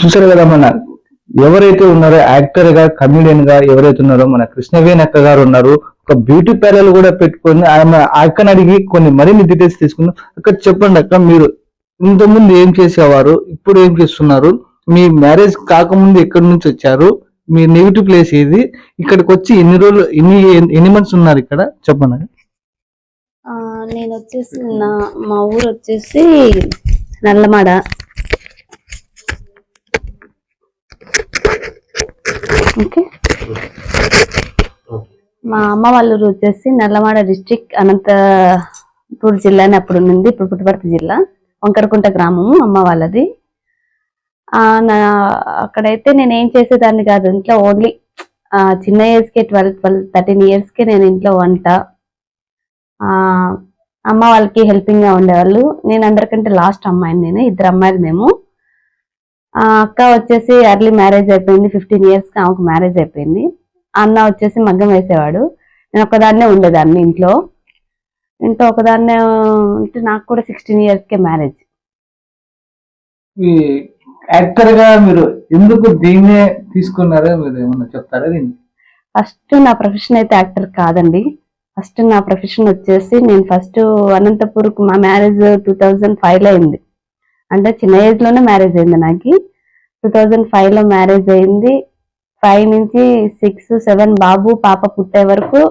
చూసారు కదా మన ఎవరైతే ఉన్నారో యాక్టర్ గా కమిడియన్ గా ఎవరైతే ఉన్నారో మన కృష్ణవేణి అక్క గారు ఉన్నారు. ఒక బ్యూటీ పార్లర్ కూడా పెట్టుకొని ఆమె అక్కని అడిగి కొన్ని మరిన్ని డీటెయిల్స్ తీసుకుందాం. అక్క చెప్పండి అక్క, మీరు ఇంతకుముందు ఏం చేసేవారు, ఇప్పుడు ఏం చేస్తున్నారు, మీ మ్యారేజ్ కాకముందు ఎక్కడి నుంచి వచ్చారు, మీ నెగిటివ్ ప్లేస్ ఏది, ఇక్కడికి వచ్చి ఎన్ని రోజులు ఎన్ని మంత్స్ ఉన్నారు ఇక్కడ చెప్పండి. నేను వచ్చేసి మా ఊరు వచ్చేసి నల్లమాడ. ఓకే, మా అమ్మ వాళ్ళ ఊరు వచ్చేసి నల్లమాడ డిస్ట్రిక్ట్, అనంతపూర్ జిల్లాని అప్పుడు ఉంది, ఇప్పుడు పుట్టపర్తి జిల్లా, వంకరకుంట గ్రామము అమ్మ వాళ్ళది. అక్కడైతే నేను ఏం చేసేదాన్ని కాదు ఇంట్లో, ఓన్లీ చిన్న ఏజ్కే 12-13 ఇయర్స్కే నేను ఇంట్లో వంట, అమ్మ వాళ్ళకి హెల్పింగ్ గా ఉండేవాళ్ళు. నేను అందరికంటే లాస్ట్ అమ్మాయిని, నేను 2 అమ్మాయిలు మేము. అక్క వచ్చేసి ఎర్లీ మ్యారేజ్ అయిపోయింది, 15 ఇయర్స్కి ఆమెకు మ్యారేజ్ అయిపోయింది. అన్న వచ్చేసి మగ్గం వేసేవాడు, నేను ఒకదాన్నే ఉండేదాన్ని ఇంట్లో ఒకదాన్నే ఉంటే నాకు కూడా 16 ఇయర్స్కే మ్యారేజ్. యాక్టర్ గా మీరు ఎందుకు దీన్నే తీసుకున్నారో మీరు ఏమన్నా చెప్తారా? ఫస్ట్ నా ప్రొఫెషన్ అయితే యాక్టర్ కాదండి. ఫస్ట్ నా ప్రొఫెషన్ వచ్చేసి నేను ఫస్ట్ అనంతపూర్కు మా మ్యారేజ్ 2005లో అయింది. అంటే చిన్న ఏజ్ లోనే మ్యారేజ్ అయింది నాకు. 2005లో మ్యారేజ్ అయింది. 5 నుంచి 6-7 బాబు పాప పుట్టే వరకు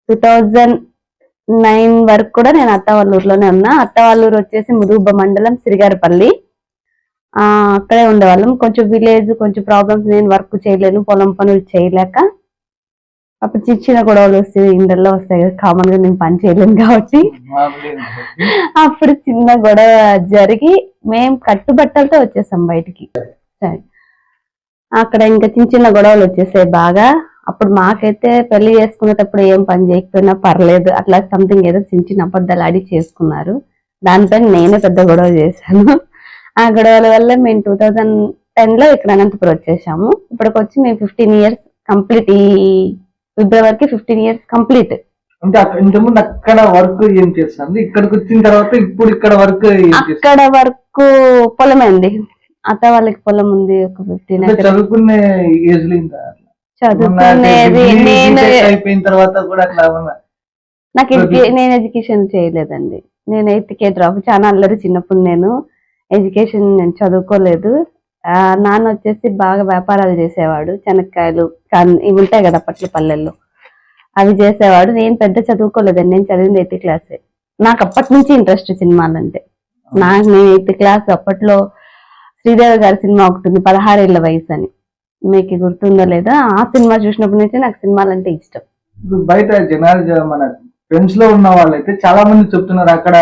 2009 వరకు కూడా నేను అత్త వాళ్ళ ఊర్లోనే ఉన్నా. అత్త వాళ్ళ ఊరు వచ్చేసి ముదుగుబ్బ మండలం సిరిగారపల్లి. అక్కడే ఉండేవాళ్ళం. కొంచెం విలేజ్, కొంచెం ప్రాబ్లమ్స్, నేను వర్క్ చేయలేను, పొలం పనులు చేయలేక అప్పుడు చిన్న గొడవలు వస్తాయి, ఇండల్లో వస్తాయి కదా కామన్ గా, నేను పని చేయలేను కాబట్టి అప్పుడు చిన్న గొడవ జరిగి మేము కట్టుబట్టలతో వచ్చేసాం బయటికి. సరే, అక్కడ ఇంకా చిన్న గొడవలు వచ్చేసాయి బాగా. అప్పుడు మాకైతే పెళ్లి చేసుకునేటప్పుడు ఏం పని చేయకపోయినా పర్లేదు, అట్లా సంథింగ్ ఏదో చిన్న అబద్ధాలు ఆడి చేసుకున్నారు. దానిపైన నేనే పెద్ద గొడవ చేశాను. ఆ గొడవల వల్ల మేము 2010లో ఇక్కడ అనంతపురం వచ్చేసాము. ఇప్పటికి వచ్చి మేము 15 ఇయర్స్ కంప్లీట్, ఈ ఫిబ్రవరికి 15 ఇయర్స్ కంప్లీట్. అంటే ఇంతకుముందు అక్కడ వర్క్ ఏం చేస్తాను, ఇక్కడికి వచ్చిన తర్వాత ఇప్పుడు ఇక్కడ వర్క్, అక్కడ వర్క్ పొలమే అండి. అత్త వాళ్ళకి పొలం ఉంది, ఒక 15 చదువుకునే ఏజ్ లో చదువుకునేది నేను అయిపోయిన తర్వాత కూడా అట్లా నాకు నేను ఎడ్యుకేషన్ చేయలేదండి. నేను 8th డ్రాప్. చాలా అల్లరి చిన్నప్పుడు. నేను నేను చదువుకోలేదు. నాన్న వచ్చేసి బాగా వ్యాపారాలు చేసేవాడు, శనక్కాయలు ఇవి ఉంటాయి కదా అప్పట్లో పల్లెల్లో, అవి చేసేవాడు. నేను పెద్ద చదువుకోలేదండి, నేను చదివింది 8th క్లాసే. నాకు అప్పటి నుంచి ఇంట్రెస్ట్ సినిమాలంటే. నేను 8th క్లాస్ అప్పట్లో శ్రీదేవి గారి సినిమా ఒకటి ఉంది, 16 ఏళ్ల వయసు అని, మీకు గుర్తుందో లేదా? ఆ సినిమా చూసినప్పటి నుంచి నాకు సినిమాలంటే ఇష్టం. బయట జనాలు మన ఫ్రెండ్స్ లో ఉన్న వాళ్ళైతే చాలా మంది చెప్తున్నారు, అక్కడ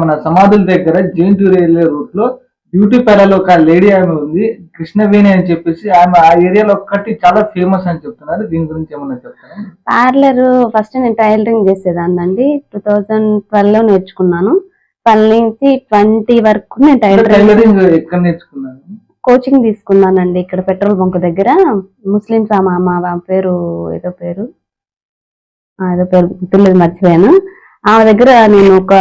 మన సమాధుల దగ్గర జైంటూర్ వెళ్ళే రూట్ లో బ్యూటీ పార్లర్ ఒక లేడీ ఆమె ఉంది, కృష్ణవేణి అని చెప్పేసి, ఆమె ఆ ఏరియాలో ఒక్కటి చాలా ఫేమస్ అని చెప్తున్నారు. దీని గురించి ఏమన్నా చెప్తారా? పార్లర్ ఫస్ట్ నేను టైలరింగ్ చేసేదాన్నండి. 2012లో నేర్చుకున్నాను. 12 నుంచి 20 వరకు నేను టైలరింగ్ ఎక్కడ నేర్చుకున్నాను? కోచింగ్ తీసుకున్నానండి, ఇక్కడ పెట్రోల్ బంక్ దగ్గర. ముస్లిమ్స్ మా పేరు ఏదో పేరు గుర్తులేదు, మర్చిపోయాను. ఆమె దగ్గర నేను ఒక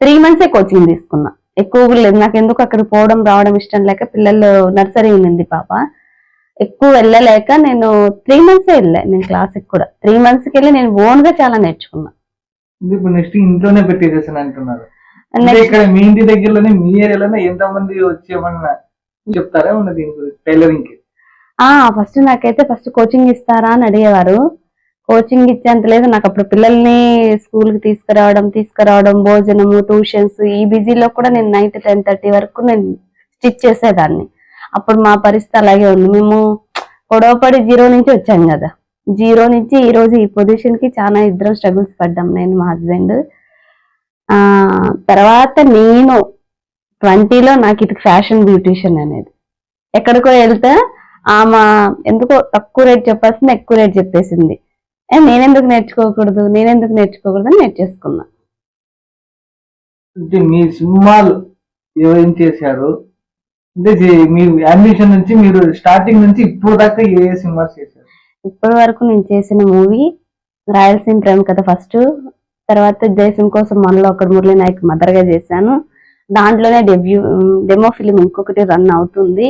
3 మంత్సే కోచింగ్ తీసుకున్నా, ఎక్కువ లేదు. నాకు ఎందుకు అక్కడ పోవడం రావడం ఇష్టం లేక, పిల్లలు నర్సరీ ఉంది పాప, ఎక్కువ వెళ్ళలేక నేను 3 మంత్సే వెళ్ళా నేను క్లాస్కి కూడా. 3 మంత్స్కి వెళ్ళి నేను ఓన్ గా చాలా నేర్చుకున్నా. నెక్స్ట్ ఇంట్లోనే పెట్టేసేసాను అంటున్నారు. ఇక్కడ మీ ఇంటి దగ్గరలోనే, మీ ఏరియాలోనే ఎంత మంది వచ్చేమన్నా చెప్తారా దీని గురించి టైలరింగ్ కి? ఫస్ట్ నాకైతే కోచింగ్ ఇస్తారా అని అడిగేవారు. కోచింగ్ ఇచ్చేంత లేదు నాకు. అప్పుడు పిల్లల్ని స్కూల్ కి తీసుకురావడం, భోజనము, ట్యూషన్స్, ఈ బిజీలో కూడా నేను 9-10:30 వరకు నేను స్టిచ్ చేసేదాన్ని. అప్పుడు మా పరిస్థితి అలాగే ఉంది. మేము గొడవపడి 0 నుంచి వచ్చాం కదా, 0 నుంచి ఈ రోజు ఈ పొజిషన్ కి చాలా ఇద్దరం స్ట్రగుల్స్ పడ్డాం, నేను మా హస్బెండ్. తర్వాత నేను 20లో నాకు ఇది ఫ్యాషన్ బ్యూటిషియన్ అనేది, ఎక్కడికో వెళ్తే ఆమె ఎందుకో తక్కువ రేట్ చెప్పాల్సింది ఎక్కువ రేట్ చెప్పేసింది. నేనెందుకు నేర్చుకోకూడదు అని నేర్చేసుకున్నా. అంటే మీ సినిమాలు ఏం చేశారు అంటే, మీ అంబిషన్ నుంచి మీరు స్టార్టింగ్ నుంచి ఇప్పుడు దాకా ఏ సినిమాలు చేశారు? ఇప్పటి వరకు నేను చేసిన మూవీ రాయలసీమ ప్రేమ కథ ఫస్ట్, తర్వాత దేశం కోసం మనలో ఒకడు మురళీ నాయక్ మదర్గా చేశాను. దాంట్లోనే డెమో ఫిలిం ఇంకొకటి రన్ అవుతుంది.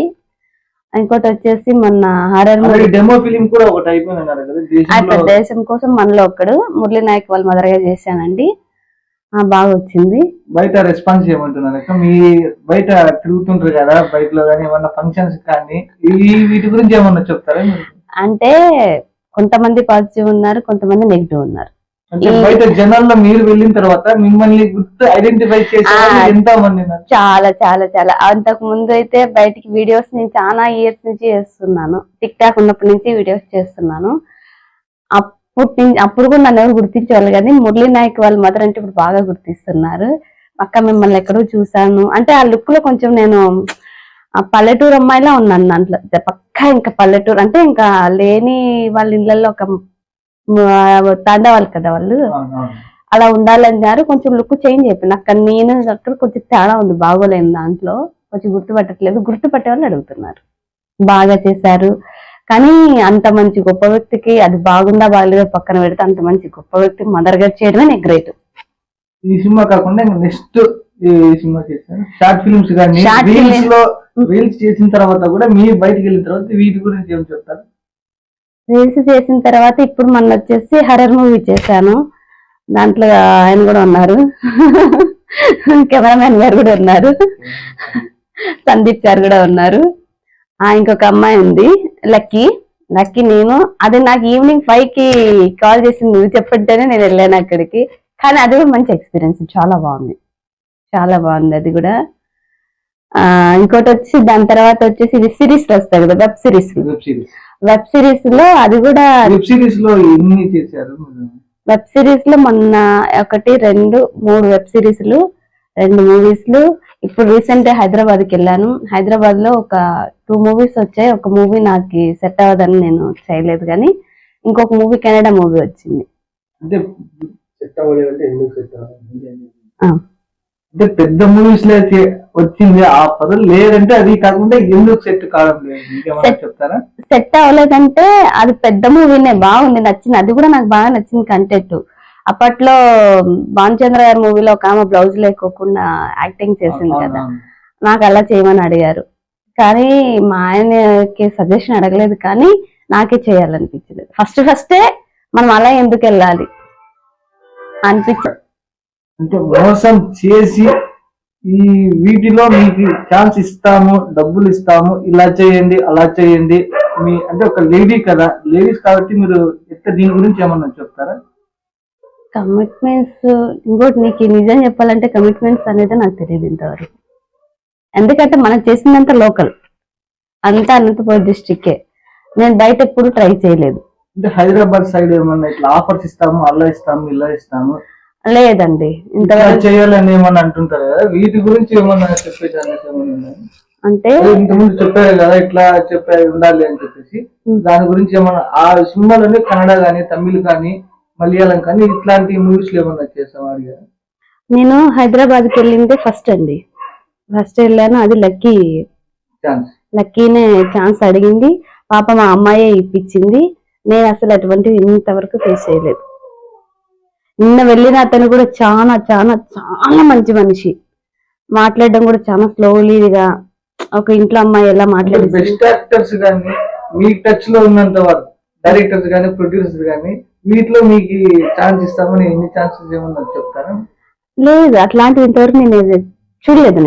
ఇంకోటి వచ్చేసి మొన్న హారర్ మూవీ డెమో ఫిలిం కూడా ఒకటి అయిపోయింది కదా దేశంలో. దేశం కోసం మనలో ఒక్కడు మురళీ నాయక్ వాళ్ళ మదర్గా చేశానండి. బాగా వచ్చింది. బయట రెస్పాన్స్ ఏమంటున్నారు అక్క? మీ బయట తిరుగుతుంటారు కదా, బయటలో కానీ ఏమన్నా ఫంక్షన్స్ కానీ వీటి గురించి ఏమన్నా చెప్తారా మీరు? అంటే కొంతమంది పాజిటివ్ ఉన్నారు, కొంతమంది నెగిటివ్ ఉన్నారు. అంటే బయట జనాల్లో మీరు వెళ్ళిన తర్వాత మిమ్మల్ని గుర్తు ఐడెంటిఫై చేసే ఎంత మంది? చాలా చాలా చాలా. అంతకు ముందు అయితే బయటికి వీడియోస్ నేను చాలా ఇయర్స్ నుంచి చేస్తున్నాను. టిక్ టాక్ ఉన్నప్పటి నుంచి వీడియోస్ చేస్తున్నాను. అప్పుడు కూడా నన్ను ఎవరు గుర్తించేవాళ్ళు కానీ మురళీ నాయక్ వాళ్ళ మదర్ అంటే ఇప్పుడు బాగా గుర్తిస్తున్నారు. అక్క మిమ్మల్ని ఎక్కడో చూసాను అంటే ఆ లుక్ లో కొంచెం నేను ఆ పల్లెటూరు అమ్మాయిలా ఉన్నాను దాంట్లో. పక్కా ఇంకా పల్లెటూరు అంటే ఇంకా లేని వాళ్ళ ఇళ్లలో ఒక తాండవాళ్ళు కదా వాళ్ళు, అలా ఉండాలన్నారు. కొంచెం లుక్ చేంజ్ అయిపోయింది. అక్కడ నేను అక్కడ కొంచెం తేడా ఉంది, బాగోలేదు దాంట్లో. కొంచెం గుర్తుపట్టట్లేదు. గుర్తుపట్టే వాళ్ళు అడుగుతున్నారు. బాగా చేశారు కానీ అంత మంచి గొప్ప వ్యక్తికి అది బాగుందా బాగలేదో పక్కన పెడితే అంత మంచి గొప్ప వ్యక్తి మదర్ గా చేయడమే నేను గ్రేట్. ఈ సినిమా కాకుండా నెక్స్ట్ సినిమా చేశాను షార్ట్ ఫిల్మ్స్ కానీ రీల్స్ చేసిన తర్వాత కూడా మీరు బయటకు వెళ్ళిన తర్వాత వీటి గురించి ఏం చెప్తారు? రీల్స్ చేసిన తర్వాత ఇప్పుడు మొన్న వచ్చేసి హర్రర్ మూవీ చేశాను. దాంట్లో ఆయన కూడా ఉన్నారు, కెమెరామెన్ గారు కూడా ఉన్నారు, సందీప్ గారు కూడా ఉన్నారు. ఇంకొక అమ్మాయి ఉంది లక్కీ. నేను అది నాకు ఈవినింగ్ 5కి కాల్ చేసింది, నువ్వు చెప్పంటేనే నేను వెళ్ళాను అక్కడికి. కానీ అది కూడా మంచి ఎక్స్పీరియన్స్, చాలా బాగుంది, చాలా బాగుంది అది కూడా. ఇంకోటి వచ్చి దాని తర్వాత వచ్చేసి ఇది సిరీస్ వస్తాయి కదా, వెబ్ సిరీస్ లో అది కూడా. వెబ్ సిరీస్ లో మొన్న 1, 2, 3 వెబ్ సిరీస్లు, 2 మూవీస్లు. ఇప్పుడు రీసెంట్ హైదరాబాద్కి వెళ్ళాను. హైదరాబాద్ లో ఒక 2 మూవీస్ వచ్చాయి. ఒక మూవీ నాకు సెట్ అవ్వదని నేను చేయలేదు కానీ ఇంకొక మూవీ కెనడా మూవీ వచ్చింది. అంటే పెద్ద మూవీస్ లో వచ్చింది ఆ పదం లేదంటే అది కాకుండా ఎందుకు సెట్ కావడం లేదు చెప్తారా? సెట్ అవ్వలేదంటే అది పెద్ద మూవీనే, బాగుంది, నచ్చింది. అది కూడా నాకు బాగా నచ్చింది కంటెంట్. అప్పట్లో భానుచంద్ర గారి మూవీలో ఒక ఆమె బ్లౌజ్ లేకోకుండా యాక్టింగ్ చేసింది కదా, నాకు అలా చేయమని అడిగారు. కానీ మా ఆయనకి సజెషన్ అడగలేదు కానీ నాకే చేయాలనిపించింది. ఫస్టే మనం అలా ఎందుకు వెళ్ళాలి అనిపించింది. అంటే మోసం చేసి ఈ వీటిలో మీకు ఛాన్స్ ఇస్తాము, డబ్బులు ఇస్తాము, ఇలా చేయండి అలా చేయండి మీ అంటే ఒక లేడీ కదా, లేడీస్ కాబట్టి మీరు దీని గురించి ఏమన్నా చెప్తారా? కమిట్మెంట్స్ ఇంకోటి నీకు నిజం చెప్పాలంటే కమిట్మెంట్స్ అనేది నాకు తెలియదు ఇంతవరకు. ఎందుకంటే మనం చేసిందంత లోకల్, అంతా అనంతపురం డిస్ట్రిక్టే. నేను బయట ఎప్పుడు ట్రై చేయలేదు. అంటే హైదరాబాద్ సైడ్ ఏమన్నా ఇట్లా ఆఫర్స్ ఇస్తాము, అలా ఇస్తాము, ఇలా ఇస్తాము లేదండి ఇంతవరకు చేయాలని ఏమన్నా అంటుంటారు కదా, వీటి గురించి ఏమన్నా చెప్పేది అంటే ఇంతకుముందు చెప్పారు కదా ఇట్లా చెప్పే ఉండాలి అని చెప్పేసి, దాని గురించి ఏమన్నా ఆ సినిమాలోనే కన్నడ కానీ, తమిళ్ కానీ, మలయాళం కానీ ఇట్లాంటి మూవీస్ ఏమన్నా చేసాం అడిగా? నేను హైదరాబాద్కి వెళ్ళింది ఫస్ట్ అండి. ఫస్ట్ వెళ్ళాను, అది లక్కీనే ఛాన్స్ అడిగింది. పాప మా అమ్మాయే ఇప్పించింది. నేను అసలు అటువంటివి ఇంతవరకు ఫేస్ చేయలేదు. నిన్న వెళ్ళిన అతను కూడా చాలా చాలా చాలా మంచి మనిషి. మాట్లాడడం కూడా చాలా స్లోలీగా, ఒక ఇంట్లో అమ్మాయి ఎలా మాట్లాడే. బెస్ట్ యాక్టర్స్ కానీ మీ టచ్ లో ఉన్నంత వరకు డైరెక్టర్స్ కానీ, ప్రొడ్యూసర్స్ కానీ వీటిలో మీకు ఛాన్స్ ఇస్తామని ఎన్ని ఛాన్సెస్ ఏమన్నా చెప్తారా? లేదు, అట్లాంటివి ఇంతవరకు నేను చూడలేదు.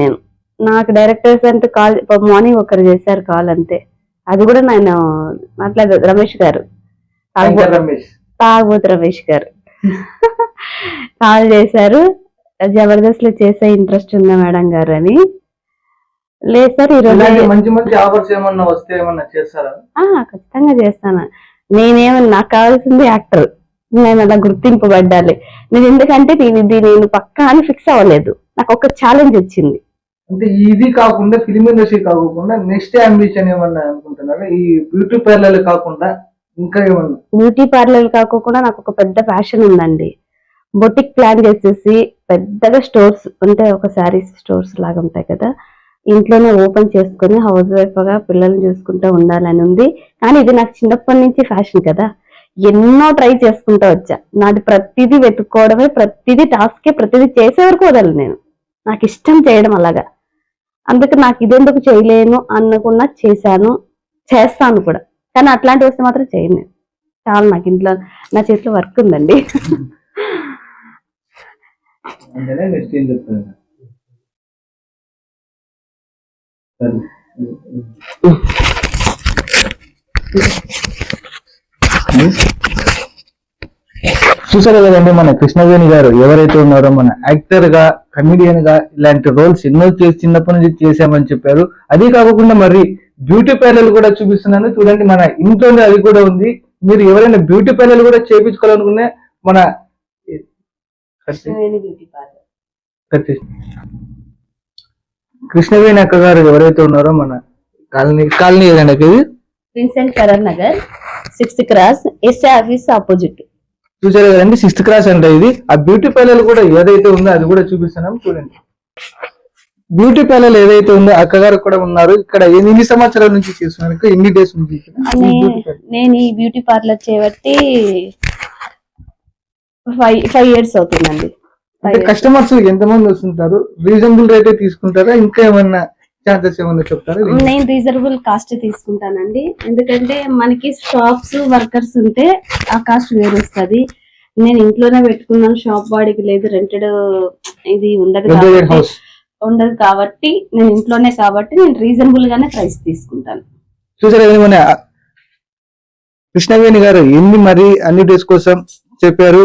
నాకు డైరెక్టర్స్ అంటే కాల్ మార్నింగ్ ఒకరు చేశారు కాల్ అంతే. అది కూడా నేను మాట్లాడదు. రమేష్ గారు, తాగబోతు రమేష్ గారు కాల్ చేశారు. జబర్దస్త్ లో చేసే ఇంట్రెస్ట్ ఉందా మేడం గారు అని. లేదు సార్ ఈరోజు మంచి మంచి ఆఫర్స్ ఏమన్నా వస్తే ఏమన్నా చేస్తారా? ఖచ్చితంగా చేస్తాను. నాకు కావాల్సింది యాక్టర్, నేను అలా గుర్తింపబడ్డాలి. ఎందుకంటే నేను పక్కా అని ఫిక్స్ అవ్వలేదు. నాకు ఒక ఛాలెంజ్ వచ్చింది. అంటే ఇది కాకుండా ఫిలిం ఇండస్ట్రీ కాకుండా నెక్స్ట్ అంబిషన్ ఏమన్నా అనుకుంటున్నారా? ఈ బ్యూటీ పార్లర్ కాకుండా ఇంకా ఏమన్నా? బ్యూటీ పార్లర్ కాకుండా నాకు ఒక పెద్ద ఫ్యాషన్ ఉందండి. బొటిక్ ప్లాన్ చేసేసి పెద్దగా స్టోర్స్ అంటే ఒక శారీస్ స్టోర్స్ లాగా ఉంటాయి కదా, ఇంట్లోనే ఓపెన్ చేసుకుని హౌస్ వైఫ్ గా పిల్లల్ని చూసుకుంటూ ఉండాలని ఉంది. కానీ ఇది నాకు చిన్నప్పటి నుంచి ఫ్యాషన్ కదా, ఎన్నో ట్రై చేసుకుంటూ వచ్చా. నాది ప్రతిదీ వెతుక్కోవడమే, ప్రతిదీ టాస్కే, ప్రతిదీ చేసే వరకు వదలను నేను. నాకు ఇష్టం చేయడం అలాగా. అందుకే నాకు ఇదెందుకు చేయలేను అనుకున్నా చేశాను, చేస్తాను కూడా. కానీ అట్లాంటి వస్తే మాత్రం చేయను నేను. చాలా నాకు ఇంట్లో నా చేతిలో వర్క్ ఉందండి. అంతేనా, నెక్స్ట్ ఏం చెప్తారు? సరే. చూసారు కదండి మన కృష్ణవేణి గారు ఎవరైతే ఉన్నారో మన యాక్టర్ గా, కమిడియన్ గా ఇలాంటి రోల్స్ ఎన్నో చిన్నప్పటి నుంచి చేశామని చెప్పారు. అది కాకుండా మరి బ్యూటీ పార్లర్ కూడా చూపిస్తున్నాను చూడండి, మన ఇంట్లోనే అది కూడా ఉంది. మీరు ఎవరైనా బ్యూటీ పార్లర్ కూడా చేయించుకోవాలనుకునే మన కృష్ణవేణి అక్క గారు ఎవరైతే ఉన్నారో మన కాలనీ ఏదండి ఇది? ప్రిన్సెంట్ Karan Nagar 6th cross SA office opposite. చూసారు కదండి, 6th క్రాస్ అంటే ఇది. ఆ బ్యూటీ పార్లర్ కూడా ఏదైతే ఉందో అది కూడా చూపిస్తున్నాం చూడండి. బ్యూటీ పార్లర్ ఏదైతే ఉందో అక్కగారు కూడా ఉన్నారు. ఇక్కడ ఎన్ని సంవత్సరాల నుంచి చేస్తున్నారు, ఎన్ని డేస్ నుంచి? నేను ఈ బ్యూటీ పార్లర్ చేయబట్టి 5 years అవుతుందండి. కస్టమర్స్ ఎంతమంది వస్తుంటారు? రీజనబుల్ రేటే తీసుకుంటారా, ఇంకా ఏమన్నా ఛార్జెస్ ఏమన్నా చెప్తారా? నేను రీజనబుల్ కాస్ట్ తీసుకుంటానండి. ఎందుకంటే మనకి షాప్స్ వర్కర్స్ ఉంటే ఆ కాస్ట్ వేరు వస్తుంది. నేను ఇంట్లోనే పెట్టుకున్నాను, షాప్ వాడికి లేదు, రెంటెడ్ ఇది ఉండదు కాబట్టి నేను ఇంట్లోనే కాబట్టి నేను రీజనబుల్ గానే ప్రైస్ తీసుకుంటాను. చూసారా మన కృష్ణవేణి గారు ఎన్ని మరి అన్ని డేస్ కోసం చెప్పారు.